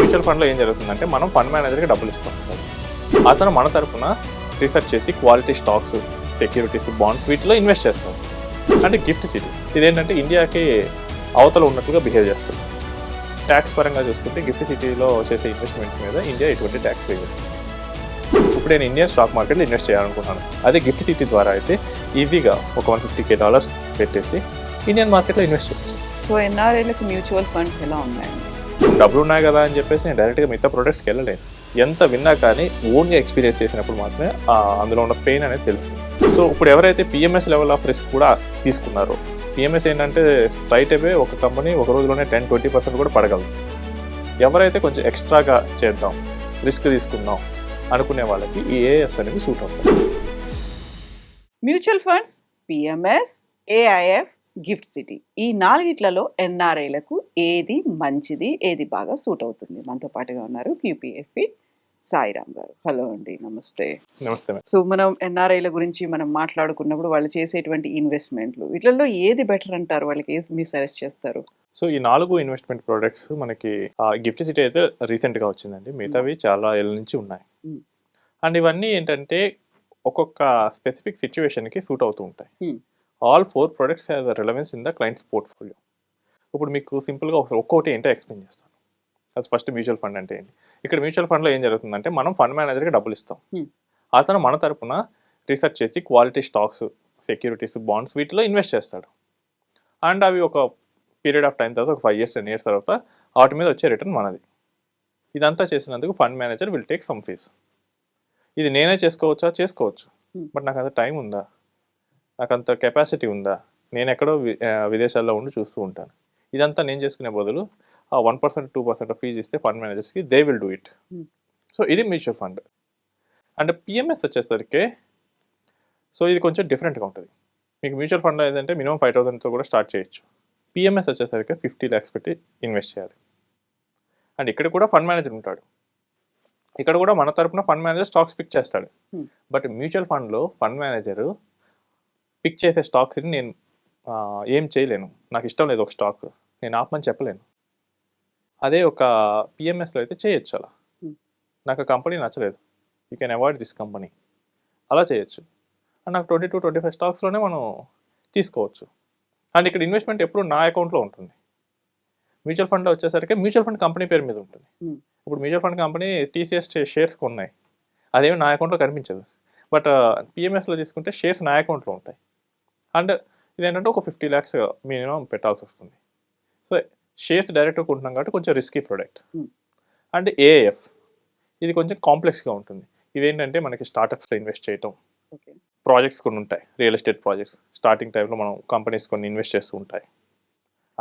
Mutual ఫండ్లో ఏం జరుగుతుందంటే మనం ఫండ్ మేనేజర్కి డబ్బులు ఇస్తాం సార్. అతను మన తరఫున రీసెర్చ్ చేసి క్వాలిటీ స్టాక్స్, సెక్యూరిటీస్, బాండ్స్ వీటిలో ఇన్వెస్ట్ చేస్తారు. అంటే గిఫ్ట్ సిటీ ఇదేంటంటే ఇండియాకి అవతల ఉన్నట్టుగా బిహేవ్ చేస్తుంది. ట్యాక్స్ పరంగా చూసుకుంటే గిఫ్ట్ సిటీలో చేసే ఇన్వెస్ట్మెంట్ మీద ఇండియా ఎటువంటి ట్యాక్స్ పే చేస్తుంది. ఇప్పుడు నేను ఇండియన్ స్టాక్ మార్కెట్లో ఇన్వెస్ట్ చేయాలనుకుంటున్నాను. అదే గిఫ్ట్ సిటీ ద్వారా అయితే ఈజీగా ఒక $150K పెట్టేసి ఇండియన్ మార్కెట్లో ఇన్వెస్ట్ చేయొచ్చు. సో ఎన్ఆర్ఐలకు మ్యూచువల్ ఫండ్స్ ఎలా ఉన్నాయండి? డబ్బులు ఉన్నాయి కదా అని చెప్పేసి నేను డైరెక్ట్గా మిగతా ప్రొడక్ట్స్కి వెళ్ళలేను. ఎంత విన్నా కానీ ఓన్గా ఎక్స్పీరియన్స్ చేసినప్పుడు మాత్రమే అందులో ఉన్న పెయిన్ అనేది తెలుస్తుంది. సో ఇప్పుడు ఎవరైతే పిఎంఎస్ లెవెల్ ఆఫ్ రిస్క్ కూడా తీసుకున్నారో, పిఎంఎస్ ఏంటంటే స్ట్రైట్ అవే ఒక కంపెనీ ఒక రోజులోనే 10-20% కూడా పడగలదు. ఎవరైతే కొంచెం ఎక్స్ట్రాగా చేద్దాం, రిస్క్ తీసుకుందాం అనుకునే వాళ్ళకి ఈ ఏఎఫ్స్ అనేవి సూట్ అవుతాయి. Mutual funds, PMS, AIF, gift city ఈ నాలుగిట్లలో ఎన్ఆర్ఐలకు ఏది మంచిది, ఏది బాగా సూట్ అవుతుంది? మనతో పాటుగా ఉన్నారు క్యూపీఎఫ్పి సాయిరామ్ గారు. హలో అండి, నమస్తే. నమస్తే. సో మనం ఎన్ఆర్ఐల గురించి మనం మాట్లాడుకున్నప్పుడు వాళ్ళు చేసేటువంటి ఇన్వెస్ట్మెంట్లు వీటిల్లో ఏది బెటర్ అంటారు? వాళ్ళకి ఏది మీరు సజెస్ట్ చేస్తారు? సో ఈ 4 ఇన్వెస్ట్మెంట్ ప్రోడక్ట్స్ మనకి గిఫ్ట్ సిటీ అయితే రీసెంట్గా వచ్చిందండి. మిగతావి చాలా ఏళ్ళ నుంచి ఉన్నాయి. అండ్ ఇవన్నీ ఏంటంటే ఒక్కొక్క స్పెసిఫిక్ సిచ్యువేషన్కి సూట్ అవుతూ ఉంటాయి. All 4 products have relevance in the clients portfolio. ఇప్పుడు మీకు సింపుల్గా ఒక్కొక్కటి ఏంటో ఎక్స్ప్లెయిన్ చేస్తాను. అది ఫస్ట్ మ్యూచువల్ ఫండ్ అంటే ఏంటి. ఇక్కడ మ్యూచువల్ ఫండ్లో ఏం జరుగుతుందంటే మనం ఫండ్ మేనేజర్కి డబ్బులు ఇస్తాం. అతను మన తరపున రీసెర్చ్ చేసి క్వాలిటీ స్టాక్స్, సెక్యూరిటీస్, బాండ్స్ వీటిలో ఇన్వెస్ట్ చేస్తాడు. అండ్ అవి ఒక పీరియడ్ ఆఫ్ టైం తర్వాత ఒక 5 years 10 years తర్వాత వాటి మీద వచ్చే రిటర్న్ మనది. ఇదంతా చేసినందుకు fund manager will take some fees. ఇది నేనే చేసుకోవచ్చు. బట్ నాకు అంత టైం ఉందా, నాకు అంత కెపాసిటీ ఉందా, నేను ఎక్కడో విదేశాల్లో ఉండి చూస్తూ ఉంటాను. ఇదంతా నేను చేసుకునే బదులు 1% 2% ఫీజు ఇస్తే ఫండ్ మేనేజర్స్కి they will do it. So ఇది మ్యూచువల్ ఫండ్. అండ్ పిఎంఎస్ వచ్చేసరికి సో ఇది కొంచెం డిఫరెంట్గా ఉంటుంది. మీకు మ్యూచువల్ ఫండ్లో ఏంటంటే మినిమం 5,000తో కూడా స్టార్ట్ చేయొచ్చు. పిఎంఎస్ వచ్చేసరికి 50 lakhs పెట్టి ఇన్వెస్ట్ చేయాలి. అండ్ ఇక్కడ కూడా ఫండ్ మేనేజర్ ఉంటాడు. ఇక్కడ కూడా మన తరపున ఫండ్ మేనేజర్ స్టాక్స్ పిక్ చేస్తాడు. బట్ మ్యూచువల్ ఫండ్లో ఫండ్ మేనేజరు పిక్ చేసే స్టాక్స్ని నేను ఏం చేయలేను, నాకు ఇష్టం లేదు ఒక స్టాక్, నేను ఆపమని చెప్పలేను. అదే ఒక పిఎంఎస్లో అయితే చేయొచ్చు. అలా నాకు ఆ కంపెనీ నచ్చలేదు, you can avoid this company, అలా చేయొచ్చు. అండ్ నాకు 20-25 స్టాక్స్లోనే మనం తీసుకోవచ్చు. అండ్ ఇక్కడ ఇన్వెస్ట్మెంట్ ఎప్పుడు నా అకౌంట్లో ఉంటుంది. మ్యూచువల్ ఫండ్లో వచ్చేసరికి మ్యూచువల్ ఫండ్ కంపెనీ పేరు మీద ఉంటుంది. ఇప్పుడు mutual fund company TCS shares ఉన్నాయి, అదేమి నా అకౌంట్లో కనిపించదు. బట్ పిఎంఎస్లో తీసుకుంటే షేర్స్ నా అకౌంట్లో ఉంటాయి. అండ్ ఇదేంటంటే ఒక 50 lakhs మినిమం పెట్టాల్సి వస్తుంది. సో షేర్స్ డైరెక్ట్గా కొంటున్నాం కాబట్టి కొంచెం రిస్కీ ప్రోడక్ట్. అండ్ ఏఎఫ్ ఇది కొంచెం కాంప్లెక్స్గా ఉంటుంది. ఇవేంటంటే మనకి స్టార్టప్స్లో ఇన్వెస్ట్ చేయటం, ప్రాజెక్ట్స్ కొన్ని ఉంటాయి, రియల్ ఎస్టేట్ ప్రాజెక్ట్స్ స్టార్టింగ్ టైంలో మనం కంపెనీస్ కొన్ని ఇన్వెస్ట్ చేస్తూ ఉంటాయి.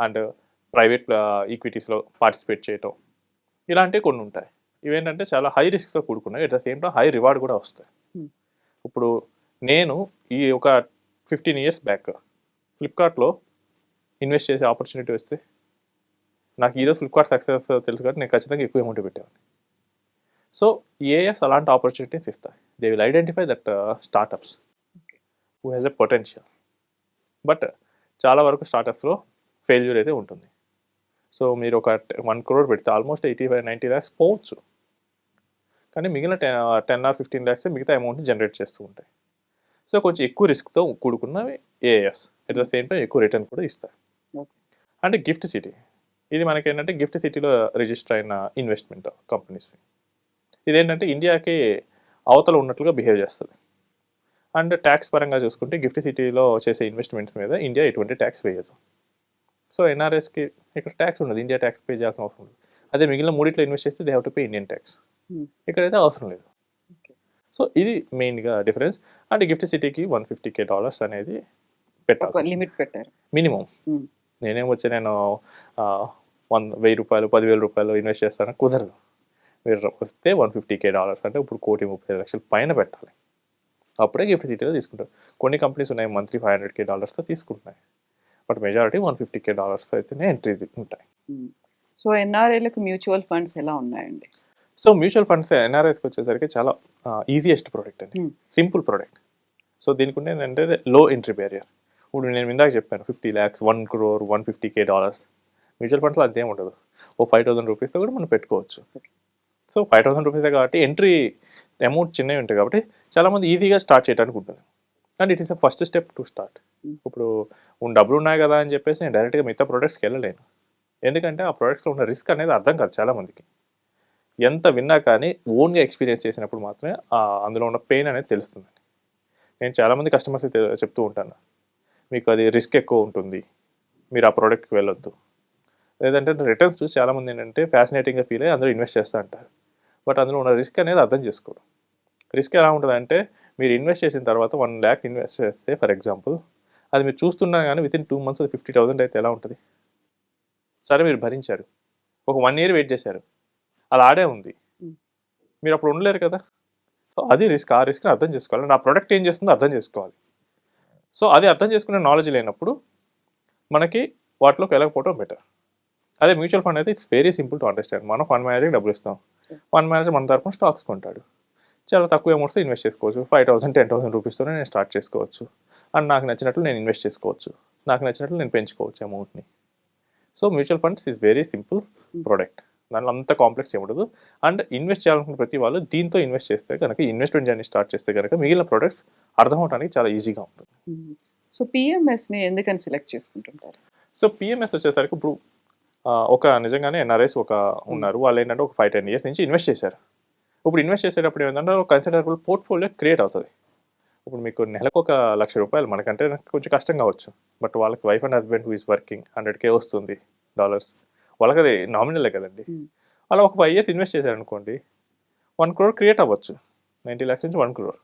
అండ్ ప్రైవేట్ ఈక్విటీస్లో పార్టిసిపేట్ చేయటం, ఇలాంటివి కొన్ని ఉంటాయి. ఇవేంటంటే చాలా హై రిస్క్తో కూడుకున్నాయి, at the same time high reward కూడా వస్తాయి. ఇప్పుడు నేను ఈ ఒక 15 years బ్యాక్ ఫ్లిప్కార్ట్లో ఇన్వెస్ట్ చేసే ఆపర్చునిటీ వస్తే నాకు ఈరోజు ఫ్లిప్కార్ట్ సక్సెస్ తెలుసు కాబట్టి నేను ఖచ్చితంగా ఎక్కువ అమౌంట్ పెట్టేవాడిని. సో ఏఎఫ్స్ అలాంటి ఆపర్చునిటీస్ ఇస్తాయి. They will identify that startups who has a potential. But చాలా వరకు స్టార్టప్స్లో ఫెయిల్యూర్ అయితే ఉంటుంది. సో మీరు ఒక 1 crore పెడితే ఆల్మోస్ట్ 85-90 lakhs పోవచ్చు. కానీ మిగిలిన 10 or 15 lakhs మిగతా అమౌంట్ని జనరేట్ చేస్తూ ఉంటాయి. సో కొంచెం ఎక్కువ రిస్క్తో కూడుకున్నవి ఏఎఫ్స్, ఎట్ ద సేమ్ టైం ఎక్కువ రిటర్న్ కూడా ఇస్తాయి. అంటే గిఫ్ట్ సిటీ ఇది మనకి ఏంటంటే గిఫ్ట్ సిటీలో రిజిస్టర్ అయిన ఇన్వెస్ట్మెంట్ కంపెనీస్. ఇదేంటంటే ఇండియాకి అవతల ఉన్నట్లుగా బిహేవ్ చేస్తుంది. అండ్ ట్యాక్స్ పరంగా చూసుకుంటే గిఫ్ట్ సిటీలో చేసే ఇన్వెస్ట్మెంట్స్ మీద ఇండియా ఎటువంటి ట్యాక్స్ వేయదు. సో ఎన్ఆర్ఎస్కి ఇక్కడ ట్యాక్స్ ఉండదు, ఇండియా ట్యాక్స్ పే చేయాల్సిన అవసరం లేదు. అదే మిగిలిన మూడిట్లో ఇన్వెస్ట్ చేస్తే they have to pay Indian tax. ఇక్కడైతే అవసరం లేదు. సో ఇది మెయిన్గా డిఫరెన్స్. అండ్ గిఫ్ట్ సిటీకి $150K అనేది పెట్టాలి, లిమిట్ పెట్టారు మినిమం. నేను 1,000 10,000 ఇన్వెస్ట్ చేస్తాను, కుదరదు. మీరు వస్తే $150K అంటే ఇప్పుడు 1,35,00,000 పైన పెట్టాలి, అప్పుడే గిఫ్ట్ సిటీలో తీసుకుంటారు. కొన్ని కంపెనీస్ ఉన్నాయి మంత్లీ $500K తీసుకుంటున్నాయి, బట్ మెజారిటీ $150K అయితేనే ఎంట్రీ ఉంటాయి. సో ఎన్ఆర్ఐలకు మ్యూచువల్ ఫండ్స్ ఎలా ఉన్నాయండి? సో మ్యూచువల్ ఫండ్స్ ఎన్ఆర్ఐస్కి వచ్చేసరికి చాలా ఈజియెస్ట్ ప్రోడక్ట్ అండి, సింపుల్ ప్రోడక్ట్. సో దీనికి ఏంటంటే లో ఎంట్రీ బ్యారియర్. ఇప్పుడు నేను ఇందాక చెప్పాను 50 lakhs, 1 crore, $150K. మ్యూచువల్ ఫండ్స్లో అదేం ఉండదు. ఓ 5,000 రూపీస్తో కూడా మనం పెట్టుకోవచ్చు. సో 5,000 రూపీసే కాబట్టి ఎంట్రీ అమౌంట్ చిన్నవి ఉంటాయి కాబట్టి చాలామంది ఈజీగా స్టార్ట్ చేయడానికి ఉంటుంది. And it is the first step to start. ఇప్పుడు డబ్బులు ఉన్నాయి కదా అని చెప్పేసి నేను డైరెక్ట్గా మిగతా ప్రోడక్ట్స్కి వెళ్ళలేను. ఎందుకంటే ఆ ప్రోడక్ట్స్లో ఉన్న రిస్క్ అనేది అర్థం కాదు చాలామందికి. ఎంత విన్నా కానీ ఓన్గా ఎక్స్పీరియన్స్ చేసినప్పుడు మాత్రమే అందులో ఉన్న పెయిన్ అనేది తెలుస్తుంది. నేను చాలామంది కస్టమర్స్కి చెప్తూ ఉంటాను, మీకు అది రిస్క్ ఎక్కువ ఉంటుంది, మీరు ఆ ప్రోడక్ట్కి వెళ్ళొద్దు. లేదంటే రిటర్న్స్ చూసి చాలామంది ఏంటంటే ఫ్యాసినేటింగ్గా ఫీల్ అయ్యి అందరూ ఇన్వెస్ట్ చేస్తూ అంటారు. బట్ అందులో ఉన్న రిస్క్ అనేది అర్థం చేసుకోరు. రిస్క్ ఎలా ఉంటుందంటే మీరు ఇన్వెస్ట్ చేసిన తర్వాత 1 lakh ఇన్వెస్ట్ చేస్తే ఫర్ ఎగ్జాంపుల్, అది మీరు చూస్తున్నా కానీ వితిన్ 2 months 50,000 అయితే ఎలా ఉంటుంది? సరే మీరు భరించారు, ఒక 1 year వెయిట్ చేశారు, అది ఆడే ఉంది, మీరు అప్పుడు ఉండలేరు కదా. సో అది రిస్క్. ఆ రిస్క్ని అర్థం చేసుకోవాలి. నా ప్రోడక్ట్ ఏం చేస్తుందో అర్థం చేసుకోవాలి. సో అది అర్థం చేసుకునే నాలెడ్జ్ లేనప్పుడు మనకి వాటిలోకి వెళ్ళకపోవడం బెటర్. అదే మ్యూచువల్ ఫండ్ అయితే it's very simple to understand. మనం ఫండ్ మేనేజర్కి డబ్బులు ఇస్తాం, ఫండ్ మేనేజర్ మన తరపున స్టాక్స్ కొంటాడు. చాలా తక్కువ అమౌంట్తో ఇన్వెస్ట్ చేసుకోవచ్చు. 5,000 10,000 రూపీస్తోనే నేను స్టార్ట్ చేసుకోవచ్చు. అండ్ నాకు నచ్చినట్లు నేను ఇన్వెస్ట్ చేసుకోవచ్చు, నాకు నచ్చినట్లు నేను పెంచుకోవచ్చు అమౌంట్ని. So mutual funds is very simple product. దానిలో అంత కాంప్లెక్స్ ఏముండదు. అండ్ ఇన్వెస్ట్ చేయాలనుకున్న ప్రతి వాళ్ళు దీంతో ఇన్వెస్ట్ చేస్తే కనుక, ఇన్వెస్ట్మెంట్ జర్నీ స్టార్ట్ చేస్తే కనుక మిగిలిన ప్రోడక్ట్స్ అర్థం అవడానికి చాలా ఈజీగా ఉంటుంది. సో పిఎంఎస్ని ఎందుకని సెలెక్ట్ చేసుకుంటుంటారు? సో పిఎంఎస్ వచ్చేసరికి ఇప్పుడు ఒక నిజంగానే ఎన్ఆర్ఐస్ ఉన్నారు. వాళ్ళు ఏంటంటే ఒక 5-10 years నుంచి ఇన్వెస్ట్ చేశారు. ఇప్పుడు ఇన్వెస్ట్ చేసేటప్పుడు ఏంటంటే ఒక కన్సిడరబుల్ పోర్ట్ఫోలియో క్రియేట్ అవుతుంది. ఇప్పుడు మీకు నెలకు ఒక ₹1,00,000 మనకంటే కొంచెం కష్టం కావచ్చు. బట్ వాళ్ళకి wife and husband who is working $100K వస్తుంది డాలర్స్, వాళ్ళకి అది నామినలే కదండి. అలా ఒక 5 years ఇన్వెస్ట్ చేశారనుకోండి, 1 crore క్రియేట్ అవ్వచ్చు. 90 lakhs నుంచి 1 crore.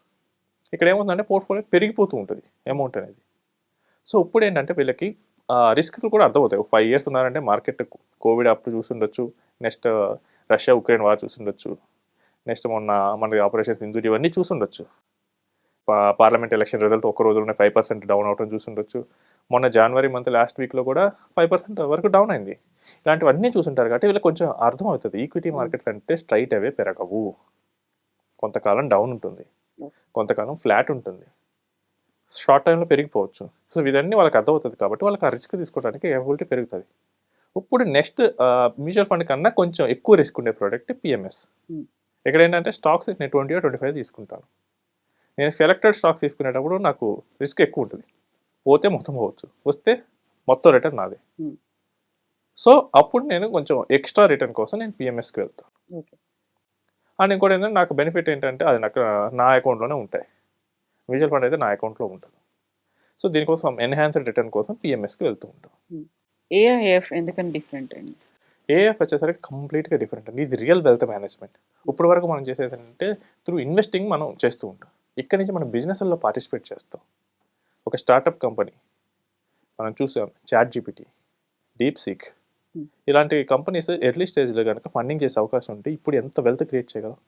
ఇక్కడ ఏమవుతుందంటే పోర్ట్ఫోలియో పెరిగిపోతూ ఉంటుంది అమౌంట్ అనేది. సో ఇప్పుడు ఏంటంటే వీళ్ళకి రిస్క్లు కూడా అర్థమవుతాయి. ఒక 5 years ఉన్నారంటే మార్కెట్ కోవిడ్ అప్పుడు చూసుండొచ్చు, నెక్స్ట్ రష్యా ఉక్రెయిన్ వార్ చూసుండొచ్చు, నెక్స్ట్ మనకి ఆపరేషన్ సింధూర్ ఇవన్నీ చూసుండొచ్చు. పార్లమెంట్ ఎలక్షన్ రిజల్ట్ ఒక రోజులోనే 5% డౌన్ అవడం చూసుండొచ్చు. మొన్న జనవరి మంత్ లాస్ట్ వీక్లో కూడా 5% వరకు డౌన్ అయింది. ఇలాంటివన్నీ చూసుంటారు కాబట్టి వీళ్ళకి కొంచెం అర్థం అవుతుంది. ఈక్విటీ మార్కెట్స్ అంటే స్ట్రైట్ అవే పెరగవు, కొంతకాలం డౌన్ ఉంటుంది, కొంతకాలం ఫ్లాట్ ఉంటుంది, షార్ట్ టైంలో పెరిగిపోవచ్చు. సో ఇవన్నీ వాళ్ళకి అర్థమవుతుంది కాబట్టి వాళ్ళకి ఆ రిస్క్ తీసుకోవడానికి ఎబిలిటీ పెరుగుతుంది. ఇప్పుడు నెక్స్ట్ మ్యూచువల్ ఫండ్ కన్నా కొంచెం ఎక్కువ రిస్క్ ఉండే ప్రోడక్ట్ పిఎంఎస్. ఇక్కడ ఏంటంటే స్టాక్స్ నేను 20 or 25 తీసుకుంటాను. నేను సెలెక్టెడ్ స్టాక్స్ తీసుకునేటప్పుడు నాకు రిస్క్ ఎక్కువ ఉంటుంది. పోతే మొత్తం పోవచ్చు, వస్తే మొత్తం రిటర్న్ నాదే. సో అప్పుడు నేను కొంచెం ఎక్స్ట్రా రిటర్న్ కోసం నేను పిఎంఎస్కి వెళ్తాను. అండ్ ఇంకోటి ఏంటంటే నాకు బెనిఫిట్ ఏంటంటే అది నాకు నా అకౌంట్లోనే ఉంటాయి. మ్యూచువల్ ఫండ్ అయితే నా అకౌంట్లో ఉంటుంది. సో దీనికోసం ఎన్హాన్స్డ్ రిటర్న్ కోసం పిఎంఎస్కి వెళ్తూ ఉంటాం. ఏఐఎఫ్ ఎందుకని డిఫరెంట్ అండి? ఏఎఫ్ వచ్చేసరికి కంప్లీట్గా డిఫరెంట్ అండి. ఇది రియల్ వెల్త్ మేనేజ్మెంట్. ఇప్పటి వరకు మనం చేసేది ఏంటంటే త్రూ ఇన్వెస్టింగ్ మనం చేస్తూ ఉంటాం. ఇక్కడి నుంచి మనం బిజినెస్లో పార్టిసిపేట్ చేస్తాం. ఒక స్టార్టప్ కంపెనీ మనం చూసాం, ChatGPT, DeepSeek, ఇలాంటి కంపెనీస్ ఎర్లీ స్టేజ్లో కనుక ఫండింగ్ చేసే అవకాశం ఉంటే ఇప్పుడు ఎంత వెల్త్ క్రియేట్ చేయగలం.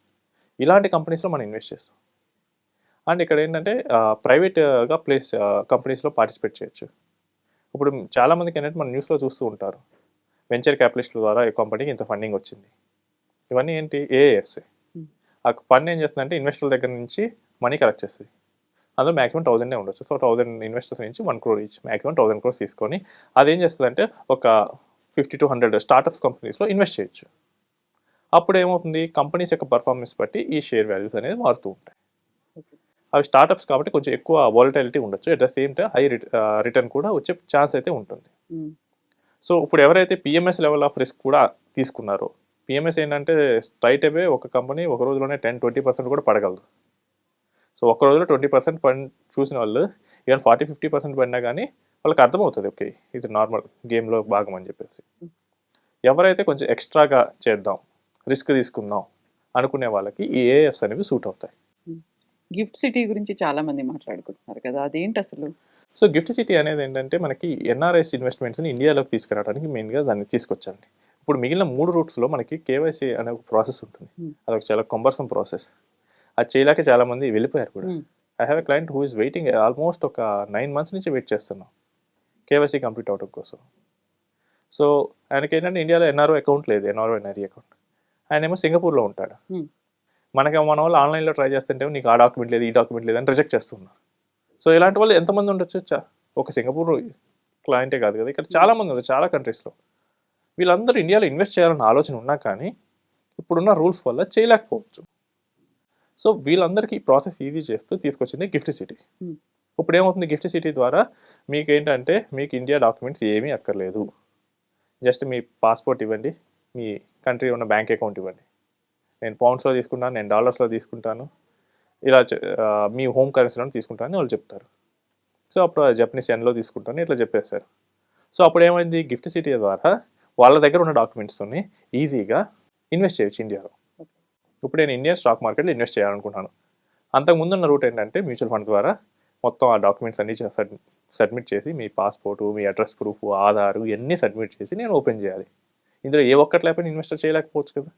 ఇలాంటి కంపెనీస్లో మనం ఇన్వెస్ట్ చేస్తాం. అండ్ ఇక్కడ ఏంటంటే ప్రైవేట్గా కంపెనీస్లో పార్టిసిపేట్ చేయొచ్చు. ఇప్పుడు చాలామందికి ఏంటంటే మన న్యూస్లో చూస్తూ ఉంటారు, వెంచర్ క్యాపిటలిస్టుల ద్వారా ఈ కంపెనీకి ఇంత ఫండింగ్ వచ్చింది. ఇవన్నీ ఏంటి? ఏఎఫ్స్. ఆ ఫండ్ ఏం చేస్తుందంటే ఇన్వెస్టర్ల దగ్గర నుంచి మనీ కలెక్ట్ చేస్తుంది. అందులో మ్యాక్సిమం 1,000 ఉండొచ్చు. సో 1,000 ఇన్వెస్టర్స్ నుంచి 1 crore ఈచ్, మ్యాక్సిమం 1,000 crores తీసుకొని అదేం చేస్తుందంటే ఒక 50 to 100 స్టార్టప్స్ కంపెనీస్లో ఇన్వెస్ట్ చేయొచ్చు. అప్పుడు ఏమవుతుంది, కంపెనీస్ యొక్క పర్ఫార్మెన్స్ బట్టి ఈ షేర్ వాల్యూస్ అనేది మారుతూ ఉంటాయి. అవి స్టార్టప్స్ కాబట్టి కొంచెం ఎక్కువ వాలటిలిటీ ఉండొచ్చు. At the same time high return కూడా వచ్చే ఛాన్స్ అయితే ఉంటుంది. సో ఇప్పుడు ఎవరైతే పిఎంఎస్ లెవెల్ ఆఫ్ రిస్క్ కూడా తీసుకున్నారో, పిఎంఎస్ ఏంటంటే స్ట్రైట్ అవే ఒక కంపెనీ ఒక రోజులోనే 10-20% కూడా పడగలదు. సో ఒక రోజులో 20% చూసిన వాళ్ళు ఈవెన్ 40-50% పడినా కానీ వాళ్ళకి అర్థమవుతుంది, ఓకే ఇది నార్మల్ గేమ్లో భాగం అని చెప్పేసి. ఎవరైతే కొంచెం ఎక్స్ట్రాగా చేద్దాం, రిస్క్ తీసుకుందాం అనుకునే వాళ్ళకి ఈ ఏఎఫ్స్ అనేవి సూట్ అవుతాయి. గిఫ్ట్ సిటీ గురించి చాలా మంది మాట్లాడుకుంటున్నారు కదా, అదేంటి అసలు? సో గిఫ్ట్ సిటీ అనేది ఏంటంటే మనకి ఎన్ఆర్ఐస్ ఇన్వెస్ట్మెంట్స్ని ఇండియాలోకి తీసుకురావడానికి మెయిన్గా దాన్ని తీసుకొచ్చండి. ఇప్పుడు మిగిలిన 3 రూట్స్లో మనకి కేవైసీ అనే ఒక ప్రాసెస్ ఉంటుంది. అదొక చాలా కంబర్సమ్ ప్రాసెస్. అది చేయలేక చాలామంది వెళ్ళిపోయారు కూడా. I have a client who is waiting almost ఒక 9 months నుంచి వెయిట్ చేస్తున్నాం కేవైసీ కంప్లీట్ అవడం కోసం. సో ఆయనకి ఏంటంటే ఇండియాలో ఎన్ఆర్ఓ అకౌంట్ లేదు, ఎన్ఆర్ఐ అకౌంట్. ఆయన ఏమో సింగపూర్లో ఉంటాడు. మన వాళ్ళు ఆన్లైన్లో ట్రై చేస్తుంటే నీకు ఆ డాక్యుమెంట్ లేదు, ఈ డాక్యుమెంట్ లేదు అని రిజెక్ట్ చేస్తున్నారు. సో ఇలాంటి వాళ్ళు ఎంతమంది ఉండొచ్చు? ఒక సింగపూర్ క్లయింటే కాదు కదా, ఇక్కడ చాలామంది ఉన్నారు చాలా కంట్రీస్లో. వీళ్ళందరూ ఇండియాలో ఇన్వెస్ట్ చేయాలన్న ఆలోచన ఉన్నా కానీ ఇప్పుడున్న రూల్స్ వల్ల చేయలేకపోవచ్చు. సో వీళ్ళందరికీ ఈ ప్రాసెస్ ఈజీ చేస్తూ తీసుకొచ్చింది గిఫ్ట్ సిటీ. Hmm. ఇప్పుడు ఏమవుతుంది, గిఫ్ట్ సిటీ ద్వారా మీకు ఏంటంటే మీకు ఇండియా డాక్యుమెంట్స్ ఏమీ అక్కర్లేదు. జస్ట్ మీ పాస్పోర్ట్ ఇవ్వండి, మీ కంట్రీ ఉన్న బ్యాంక్ అకౌంట్ ఇవ్వండి. నేను పౌండ్స్లో తీసుకుంటాను, నేను డాలర్స్లో తీసుకుంటాను, ఇలా మీ హోమ్ కరెన్సీలో తీసుకుంటాను అని వాళ్ళు చెప్తారు. సో అప్పుడు జపనీస్ ఎన్లో తీసుకుంటాను ఇట్లా చెప్పేశారు. సో అప్పుడు ఏమైంది, గిఫ్ట్ సిటీ ద్వారా వాళ్ళ దగ్గర ఉన్న డాక్యుమెంట్స్తోని ఈజీగా ఇన్వెస్ట్ చేయొచ్చు ఇండియాలో. ఇప్పుడు నేను ఇండియన్ స్టాక్ మార్కెట్లో ఇన్వెస్ట్ చేయాలనుకుంటున్నాను. అంతకుముందు ఉన్న రూట్ ఏంటంటే మ్యూచువల్ ఫండ్ ద్వారా మొత్తం ఆ డాక్యుమెంట్స్ అన్నీ సబ్మిట్ చేసి మీ పాస్పోర్టు, మీ అడ్రస్ ప్రూఫ్, ఆధారు ఇవన్నీ సబ్మిట్ చేసి నేను ఓపెన్ చేయాలి. ఇందులో ఏ ఒక్కటి లేకపోయినా ఇన్వెస్టర్ చేయలేకపోవచ్చు కదా.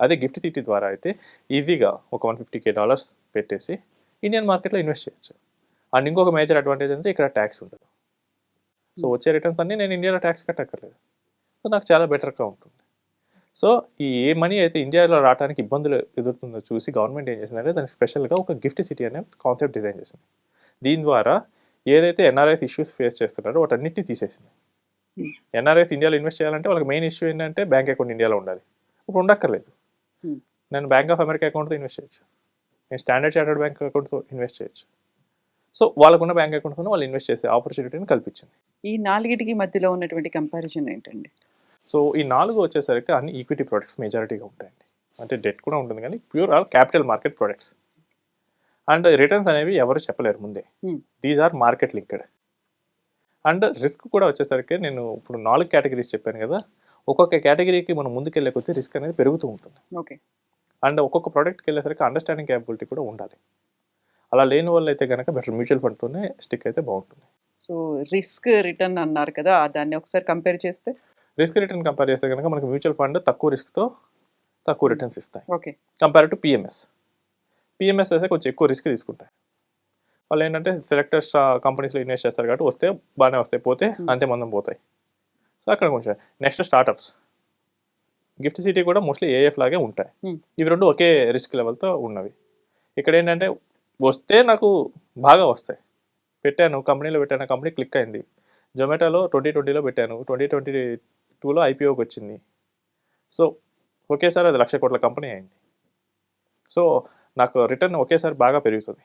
అదే గిఫ్ట్ సిటీ ద్వారా అయితే ఈజీగా ఒక $150K పెట్టేసి ఇండియన్ మార్కెట్లో ఇన్వెస్ట్ చేయొచ్చు. అండ్ ఇంకొక మేజర్ అడ్వాంటేజ్ అంటే ఇక్కడ ట్యాక్స్ ఉండదు. సో వచ్చే రిటర్న్స్ అన్నీ నేను ఇండియాలో ట్యాక్స్ కట్టక్కర్లేదు. సో నాకు చాలా బెటర్గా ఉంటుంది. సో ఈ ఏ మనీ అయితే ఇండియాలో రావడానికి ఇబ్బందులు ఎదురుతుందో చూసి గవర్నమెంట్ ఏం చేసిందంటే దానికి స్పెషల్గా ఒక గిఫ్ట్ సిటీ అనే కాన్సెప్ట్ డిజైన్ చేసింది. దీని ద్వారా ఏదైతే ఎన్ఆర్ఐస్ ఇష్యూస్ ఫేస్ చేస్తున్నారో వాటన్నిటిని తీసేసింది. ఎన్ఆర్ఐస్ ఇండియాలో ఇన్వెస్ట్ చేయాలంటే వాళ్ళకి మెయిన్ ఇష్యూ ఏంటంటే బ్యాంక్ అకౌంట్ ఇండియాలో ఉండాలి. ఇప్పుడు ఉండక్కర్లేదు. నేను బ్యాంక్ ఆఫ్ అమెరికా అకౌంట్తో ఇన్వెస్ట్ చేయొచ్చు, నేను స్టాండర్డ్ చార్టర్డ్ బ్యాంక్ అకౌంట్తో ఇన్వెస్ట్ చేయొచ్చు. సో వాళ్ళకున్న బ్యాంక్ అకౌంట్తో వాళ్ళు ఇన్వెస్ట్ చేసే ఆపర్చునిటీని కల్పించింది. ఈ నాలుగిటికి మధ్యలో ఉన్నటువంటి కంపారిజన్ ఏంటండి? సో ఈ 4 వచ్చేసరికి అన్ని ఈక్విటీ ప్రొడక్ట్స్ మెజారిటీగా ఉంటాయండి. అంటే డెట్ కూడా ఉంటుంది కానీ pure are capital market products. And returns అనేవి ఎవరు చెప్పలేరు ముందే. These are market linked. And risk కూడా వచ్చేసరికి నేను ఇప్పుడు 4 కేటగిరీస్ చెప్పాను కదా, ఒక్కొక్క కేటగిరీకి మనం ముందుకెళ్ళే కొద్దీ రిస్క్ అనేది పెరుగుతూ ఉంటుంది. ఓకే. అండ్ ఒక్కొక్క ప్రోడక్ట్కి వెళ్ళేసరికి అండర్స్టాండింగ్ క్యాపబిలిటీ కూడా ఉండాలి. అలా లేని వాళ్ళు అయితే కనుక బెటర్ మ్యూచువల్ ఫండ్తోనే స్టిక్ అయితే బాగుంటుంది. సో రిస్క్ రిటర్న్ అన్నారు కదా, దాన్ని ఒకసారి కంపేర్ చేస్తే రిస్క్ రిటర్న్ కంపేర్ చేస్తే కనుక మనకి మ్యూచువల్ ఫండ్ తక్కువ రిస్క్తో తక్కువ రిటర్న్స్ ఇస్తాయి. ఓకే. కంపేర్ టు పిఎంఎస్ అయితే కొంచెం ఎక్కువ రిస్క్ తీసుకుంటాయి. వాళ్ళు ఏంటంటే సెలెక్టెడ్ కంపెనీస్లో ఇన్వెస్ట్ చేస్తారు కాబట్టి వస్తే బాగానే వస్తాయి, పోతే అంతే మందం పోతాయి. సో అక్కడ కొంచెం నెక్స్ట్ స్టార్టప్స్, గిఫ్ట్ సిటీ కూడా మోస్ట్లీ ఏఎఫ్ లాగే ఉంటాయి. ఇవి రెండు ఒకే రిస్క్ లెవెల్తో ఉన్నవి. ఇక్కడ ఏంటంటే వస్తే నాకు బాగా వస్తాయి, పెట్టాను కంపెనీలో పెట్టాను, కంపెనీ క్లిక్ అయింది. జొమాటోలో 2020లో పెట్టాను, 2022లో ఐపీఓకి వచ్చింది. సో ఒకేసారి అది 1,00,000 కోట్ల కంపెనీ అయింది. సో నాకు రిటర్న్ ఒకేసారి బాగా పెరుగుతుంది.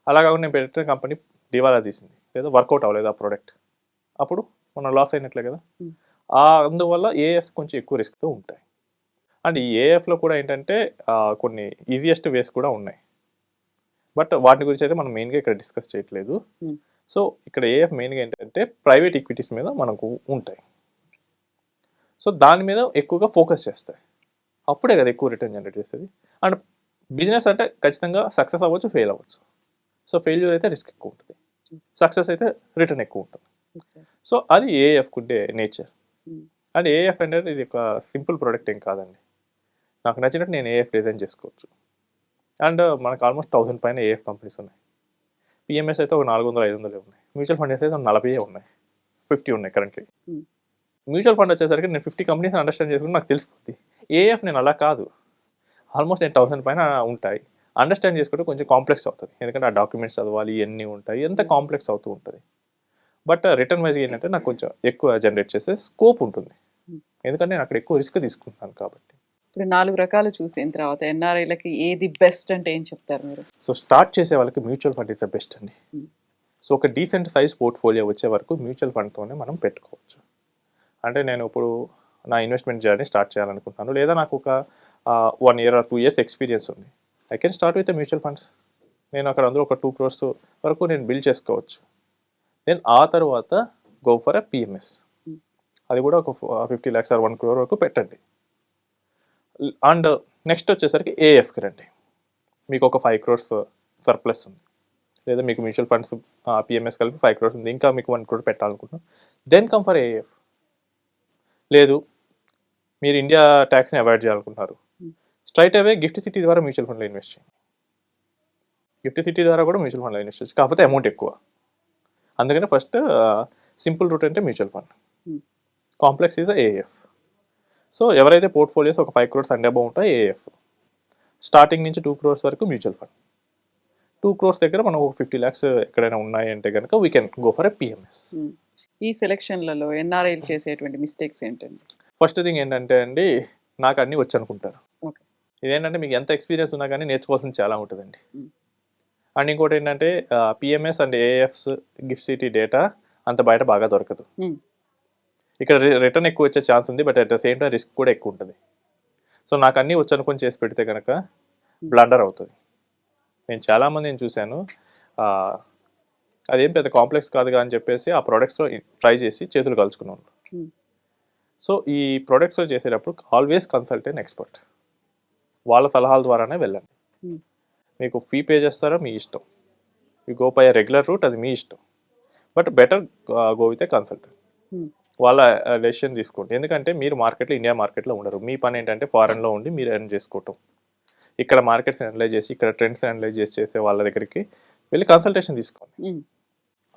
అలా కాకుండా నేను పెట్టిన కంపెనీ దివాలా తీసింది లేదా వర్కౌట్ అవ్వలేదు ఆ ప్రోడక్ట్, అప్పుడు మనం లాస్ అయినట్లే కదా. అందువల్ల ఏఎఫ్స్ కొంచెం ఎక్కువ రిస్క్తో ఉంటాయి. అండ్ ఈ ఏఎఫ్లో కూడా ఏంటంటే కొన్ని ఈజియెస్ట్ వేస్ కూడా ఉన్నాయి, బట్ వాటి గురించి అయితే మనం మెయిన్గా ఇక్కడ డిస్కస్ చేయట్లేదు. సో ఇక్కడ ఏఎఫ్ మెయిన్గా ఏంటంటే ప్రైవేట్ ఈక్విటీస్ మీద మనకు ఉంటాయి. సో దాని మీద ఎక్కువగా ఫోకస్ చేస్తాయి, అప్పుడే కదా ఎక్కువ రిటర్న్ జనరేట్ చేస్తుంది. అండ్ బిజినెస్ అంటే ఖచ్చితంగా సక్సెస్ అవ్వచ్చు, ఫెయిల్ అవ్వచ్చు. సో ఫెయిల్యూర్ అయితే రిస్క్ ఎక్కువ ఉంటుంది, సక్సెస్ అయితే రిటర్న్ ఎక్కువ ఉంటుంది. సో అది ఏఎఫ్ ఉండే నేచర్. అండ్ ఏఎఫ్ అంటే ఇది ఒక సింపుల్ ప్రోడక్ట్ ఏం కాదండి. నాకు నచ్చినట్టు నేను ఏఎఫ్ డిజైన్ చేసుకోవచ్చు. అండ్ మనకు ఆల్మోస్ట్ 1000 పైన ఏఎఫ్ కంపెనీస్ ఉన్నాయి. పిఎంఎస్ అయితే ఒక 400-500 ఉన్నాయి. మ్యూచువల్ ఫండ్ అయితే 40 ఉన్నాయి, 50 ఉన్నాయి కరెంట్లీ. మ్యూచువల్ ఫండ్ వచ్చేసరికి నేను 50 కంపెనీస్ అండర్స్టాండ్ చేసుకుంటే నాకు తెలిసిపోద్ది. ఏఎఫ్ నేను అలా కాదు, ఆల్మోస్ట్ నేను 1000 పైన ఉంటాయి. అండర్స్టాండ్ చేసుకుంటే కొంచెం కాంప్లెక్స్ అవుతుంది, ఎందుకంటే ఆ డాక్యుమెంట్స్ చదవాలి, ఇవన్నీ ఉంటాయి, ఎంత కాంప్లెక్స్ అవుతూ ఉంటుంది. బట్ రిటర్న్ వైజ్గా ఏంటంటే నాకు కొంచెం ఎక్కువ జనరేట్ చేసే స్కోప్ ఉంటుంది, ఎందుకంటే నేను అక్కడ ఎక్కువ రిస్క్ తీసుకుంటాను కాబట్టి. ఇప్పుడు 4 రకాలు చూసిన తర్వాత ఎన్ఆర్ఐలకి ఏది బెస్ట్ అంటే ఏం చెప్తారు మీరు? సో స్టార్ట్ చేసే వాళ్ళకి mutual fund is the best అండి. సో ఒక డీసెంట్ సైజ్ పోర్ట్ఫోలియో వచ్చే వరకు మ్యూచువల్ ఫండ్తోనే మనం పెట్టుకోవచ్చు. అంటే నేను ఇప్పుడు నా ఇన్వెస్ట్మెంట్ జర్నీ స్టార్ట్ చేయాలనుకుంటున్నాను, లేదా నాకు ఒక 1 year or 2 years ఎక్స్పీరియన్స్ ఉంది, I can start with mutual funds. నేను అక్కడ అందులో ఒక 2 crores వరకు నేను బిల్డ్ చేసుకోవచ్చు. దెన్ ఆ తర్వాత గో ఫర్ ఎ పిఎంఎస్, అది కూడా ఒక 50 lakhs or 1 crore వరకు పెట్టండి. అండ్ నెక్స్ట్ వచ్చేసరికి ఏఎఫ్కి రండి. మీకు ఒక 5 crores సర్ప్లస్ ఉంది, లేదా మీకు మ్యూచువల్ ఫండ్స్ పిఎంఎస్ కలిపి 5 crores ఉంది, ఇంకా మీకు 1 crore పెట్టాలనుకుంటున్నాం, దెన్ కమ్ ఫర్ ఏఎఫ్. లేదు మీరు ఇండియా ట్యాక్స్ని అవాయిడ్ చేయాలనుకుంటున్నారు, స్ట్రైట్ అవే గిఫ్ట్ సిటీ ద్వారా మ్యూచువల్ ఫండ్లో ఇన్వెస్ట్ చేయండి. గిఫ్ట్ సిటీ ద్వారా కూడా మ్యూచువల్ ఫండ్లో ఇన్వెస్ట్ చేయొచ్చు, కాకపోతే అమౌంట్ ఎక్కువ. అందుకని ఫస్ట్ సింపుల్ రూట్ అంటే mutual fund, complex is AF. So ఎవరైతే పోర్ట్ఫోలియోస్ ఒక 5 crores అండ్ అబౌవ్ ఉంటాయి ఏఎఫ్, స్టార్టింగ్ నుంచి 2 crores వరకు మ్యూచువల్ ఫండ్. 2 crores దగ్గర మనం ఒక 50 lakhs ఎక్కడైనా ఉన్నాయి అంటే కనుక we can go for a PMS. ఈ సెలక్షన్లలో ఎన్ఆర్ఐలు చేసేటువంటి మిస్టేక్స్ ఏంటండి? ఫస్ట్ థింగ్ ఏంటంటే అండి, నాకు అన్నీ వచ్చు అనుకుంటారు. ఓకే. ఇదేంటంటే మీకు ఎంత ఎక్స్పీరియన్స్ ఉన్నా కానీ నేర్చుకోవాల్సింది చాలా ఉంటుందండి. Hmm. అండ్ ఇంకోటి ఏంటంటే PMS and AFs gift city data అంత బయట బాగా దొరకదు. ఇక్కడ రిటర్న్ ఎక్కువ వచ్చే ఛాన్స్ ఉంది, but at the same time risk కూడా ఎక్కువ ఉంటుంది. సో నాకు అన్నీ వచ్చు అనుకొని చేసి పెడితే కనుక బ్లండర్ అవుతుంది. నేను చాలామందిని చూశాను, అదేం పెద్ద కాంప్లెక్స్ కాదుగా అని చెప్పేసి ఆ ప్రోడక్ట్స్లో ట్రై చేసి చేతులు కలుసుకున్నాను. సో ఈ ప్రోడక్ట్స్లో చేసేటప్పుడు ఆల్వేస్ కన్సల్ట్ ఎన్ ఎక్స్పర్ట్. వాళ్ళ సలహాల ద్వారానే వెళ్ళండి. మీకు ఫీ పే చేస్తారో మీ ఇష్టం, you go by regular route, అది మీ ఇష్టం. But better go with a consultant. వాళ్ళ డెసిషన్ తీసుకోండి. ఎందుకంటే మీరు మార్కెట్లో, ఇండియా మార్కెట్లో ఉండరు. మీ పని ఏంటంటే ఫారెన్లో ఉండి మీరు ఎర్న్ చేసుకోవటం. ఇక్కడ మార్కెట్స్ అనలైజ్ చేసి, ఇక్కడ ట్రెండ్స్ అనలైజ్ చేసే వాళ్ళ దగ్గరికి వెళ్ళి కన్సల్టేషన్ తీసుకోండి.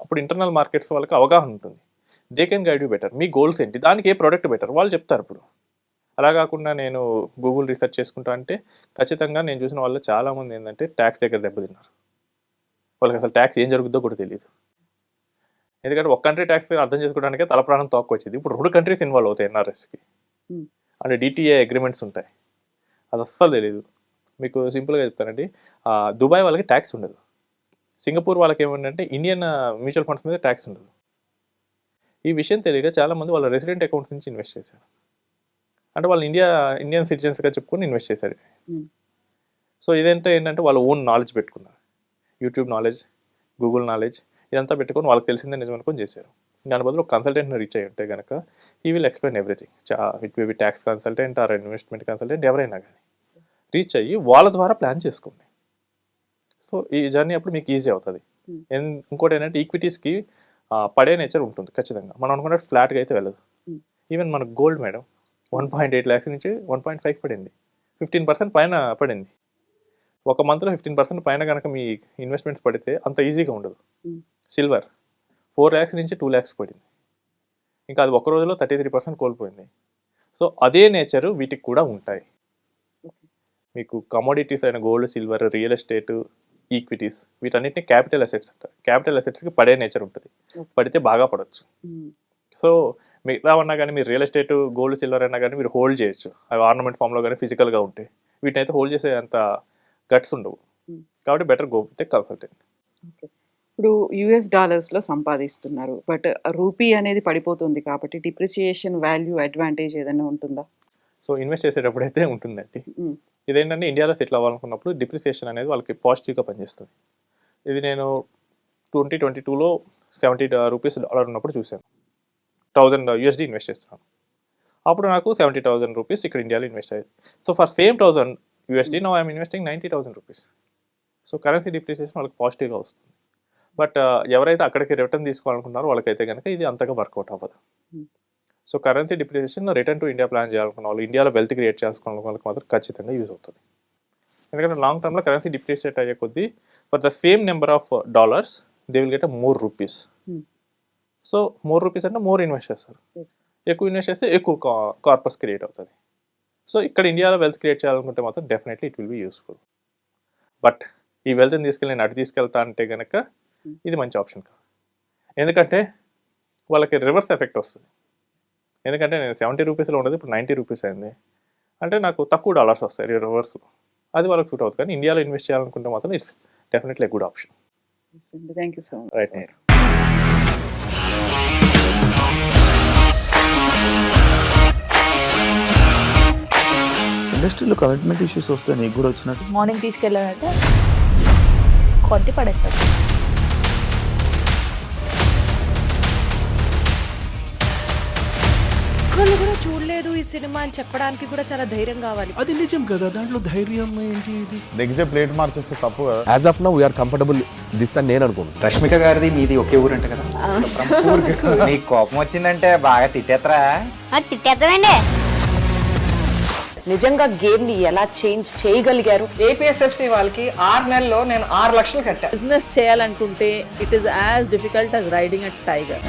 అప్పుడు ఇంటర్నల్ మార్కెట్స్ వాళ్ళకి అవగాహన ఉంటుంది. They can guide you better. Me goals ఏంటి, దానికి ఏ ప్రోడక్ట్ బెటర్ వాళ్ళు చెప్తారు. ఇప్పుడు అలా కాకుండా నేను గూగుల్ రీసెర్చ్ చేసుకుంటా అంటే ఖచ్చితంగా నేను చూసిన వాళ్ళు చాలామంది ఏంటంటే ట్యాక్స్ దగ్గర దెబ్బతిన్నారు. వాళ్ళకి అసలు ట్యాక్స్ ఏం జరుగుతుందో కూడా తెలియదు. ఎందుకంటే ఒక కంట్రీ ట్యాక్స్ అర్థం చేసుకోవడానికే తల ప్రాణం తోక్కొచ్చింది. ఇప్పుడు 2 కంట్రీస్ ఇన్వాల్వ్ అవుతాయి ఎన్ఆర్ఎస్కి. అంటే డిటిఏ అగ్రిమెంట్స్ ఉంటాయి, అది అస్సలు తెలియదు. మీకు సింపుల్గా చెప్తానండి, దుబాయ్ వాళ్ళకి ట్యాక్స్ ఉండదు. సింగపూర్ వాళ్ళకి ఏమంటే ఇండియన్ మ్యూచువల్ ఫండ్స్ మీద ట్యాక్స్ ఉండదు. ఈ విషయం తెలియక చాలామంది వాళ్ళ రెసిడెంట్ అకౌంట్స్ నుంచి ఇన్వెస్ట్ చేశారు. అంటే వాళ్ళు ఇండియన్ సిటిజన్స్గా చెప్పుకొని ఇన్వెస్ట్ చేశారు. సో ఏంటంటే వాళ్ళు ఓన్ నాలెడ్జ్ పెట్టుకున్నారు. యూట్యూబ్ నాలెడ్జ్, గూగుల్ నాలెడ్జ్ ఇదంతా పెట్టుకొని వాళ్ళకి తెలిసిందే నిజం అనుకొని చేశారు. దాని బదులు ఒక కన్సల్టెంట్ని రీచ్ అయ్యి ఉంటే కనుక ఈ will explain everything. It may be tax consultant or investment consultant, ఎవరైనా కానీ రీచ్ అయ్యి వాళ్ళ ద్వారా ప్లాన్ చేసుకోండి. సో ఈ జర్నీ అప్పుడు మీకు ఈజీ అవుతుంది. ఇంకోటి ఏంటంటే ఈక్విటీస్కి పడే నేచర్ ఉంటుంది ఖచ్చితంగా. మనం అనుకున్నట్టు ఫ్లాట్గా అయితే వెళ్ళదు. ఈవెన్ మనకు గోల్డ్ మేడం 1.8 lakhs నుంచి 1.5 పడింది, 15% పైన పడింది. ఒక మంత్లో 15% పైన కనుక మీ ఇన్వెస్ట్మెంట్స్ పడితే అంత ఈజీగా ఉండదు. సిల్వర్ 4 lakhs నుంచి 2 lakhs పడింది, ఇంకా అది ఒక రోజులో 33% కోల్పోయింది. సో అదే నేచరు వీటికి కూడా ఉంటాయి. మీకు కమోడిటీస్ అయిన gold, silver, real estate, equities వీటన్నిటిని క్యాపిటల్ అసెట్స్ అంటారు. క్యాపిటల్ అసెట్స్కి పడే నేచర్ ఉంటుంది, పడితే బాగా పడవచ్చు. సో మిగతా అన్నా కానీ మీరు రియల్ ఎస్టేట్, గోల్డ్, సిల్వర్ అయినా కానీ మీరు హోల్డ్ చేయొచ్చు. అవి ఆర్నమెంట్ ఫామ్లో కానీ ఫిజికల్గా ఉంటాయి. వీటిని అయితే హోల్డ్ చేసే అంత గట్స్ ఉండవు. కాబట్టి బెటర్ గో విత్ కన్సల్టెంట్. ఇప్పుడు యుఎస్ డాలర్స్లో సంపాదిస్తున్నారు, బట్ రూపీ అనేది పడిపోతుంది కాబట్టి డిప్రిసియేషన్ వాల్యూ అడ్వాంటేజ్ ఏదైనా ఉంటుందా? సో ఇన్వెస్ట్ చేసేటప్పుడు అయితే ఉంటుందండి. ఇదేంటంటే ఇండియాలో సెటిల్ అవ్వాలనుకున్నప్పుడు డిప్రిసియేషన్ అనేది వాళ్ళకి పాజిటివ్గా పనిచేస్తుంది. ఇది నేను 2022లో $70 ఉన్నప్పుడు చూశాను. 1000 USD ఇన్వెస్ట్ చేస్తున్నాను. అప్పుడు నాకు 70,000 రూపీస్ ఇక్కడ ఇండియాలో ఇన్వెస్ట్ అయ్యేది. So for same 1000 USD now I'm investing 90,000 rupees. So currency depreciation వాళ్ళకి పాజిటివ్గా వస్తుంది. బట్ ఎవరైతే అక్కడికి రిటర్న్ తీసుకోవాలనుకున్నారో వాళ్ళకైతే కనుక ఇది అంతగా వర్కౌట్ అవ్వదు. So currency depreciation return to India plan చేయాలనుకున్న వాళ్ళు, ఇండియాలో వెల్త్ క్రియేట్ చేసుకోవాలనుకున్న వాళ్ళకి మాత్రం ఖచ్చితంగా యూజ్ అవుతుంది. ఎందుకంటే లాంగ్ టర్మ్లో కరెన్సీ డిప్రిషియేట్ అయ్యే కొద్దీ for the same number of dollars they will get more rupees. So more rupees అంటే మోర్ ఇన్వెస్ట్ చేస్తారు. ఎక్కువ ఇన్వెస్ట్ చేస్తే ఎక్కువ కార్పస్ క్రియేట్ అవుతుంది. సో ఇక్కడ ఇండియాలో వెల్త్ క్రియేట్ చేయాలనుకుంటే మాత్రం definitely it will be useful. But ఈ వెల్త్ని తీసుకెళ్ళి నేను అటు తీసుకెళ్తా అంటే కనుక ఇది మంచి ఆప్షన్ కాదు. ఎందుకంటే వాళ్ళకి రివర్స్ ఎఫెక్ట్ వస్తుంది. ఎందుకంటే నేను 70 రూపీస్లో ఉండదు, ఇప్పుడు 90 రూపీస్ అయింది అంటే నాకు తక్కువ డాలర్స్ వస్తాయి రివర్స్లో. అది వాళ్ళకి సూట్ అవుతుంది. కానీ ఇండియాలో ఇన్వెస్ట్ చేయాలనుకుంటే మాత్రం it's definitely good option. Thank you so much. Right. ఇండస్ట్రీలో కమిట్మెంట్ ఇష్యూస్ వస్తే నీకు కూడా వచ్చినట్టు మార్నింగ్ తీసుకెళ్ళాలంటే కొట్టి పడేస్తారు. ఒక్కళ్ళు కూడా చూడలేదు ఈ సినిమా అని చెప్పడానికి కూడా చాలా ధైర్యం కావాలి. అది నిజం కదా, దాంట్లో ధైర్యం ఏంటి? ఇది నెక్స్ట్ డే ప్లేట్ మార్చేస్తే తప్పు కదా. As of now we are comfortable this అని నేను అనుకుంటున్నాను. రష్మిక గారిది మీది ఒకే ఊరంట కదా. నీకు కోపం వచ్చిందంటే బాగా తిట్టేత్తరా? తిట్టేద్దామండి. నిజంగా గేమ్ ని ఎలా చేంజ్ చేయగలిగారు? ఏపీఎస్ఎఫ్సి వాళ్ళకి 6 నెలల్లో నేను 6 లక్షలు కట్టా. బిజినెస్ చేయాలనుకుంటే it is as difficult as riding a tiger.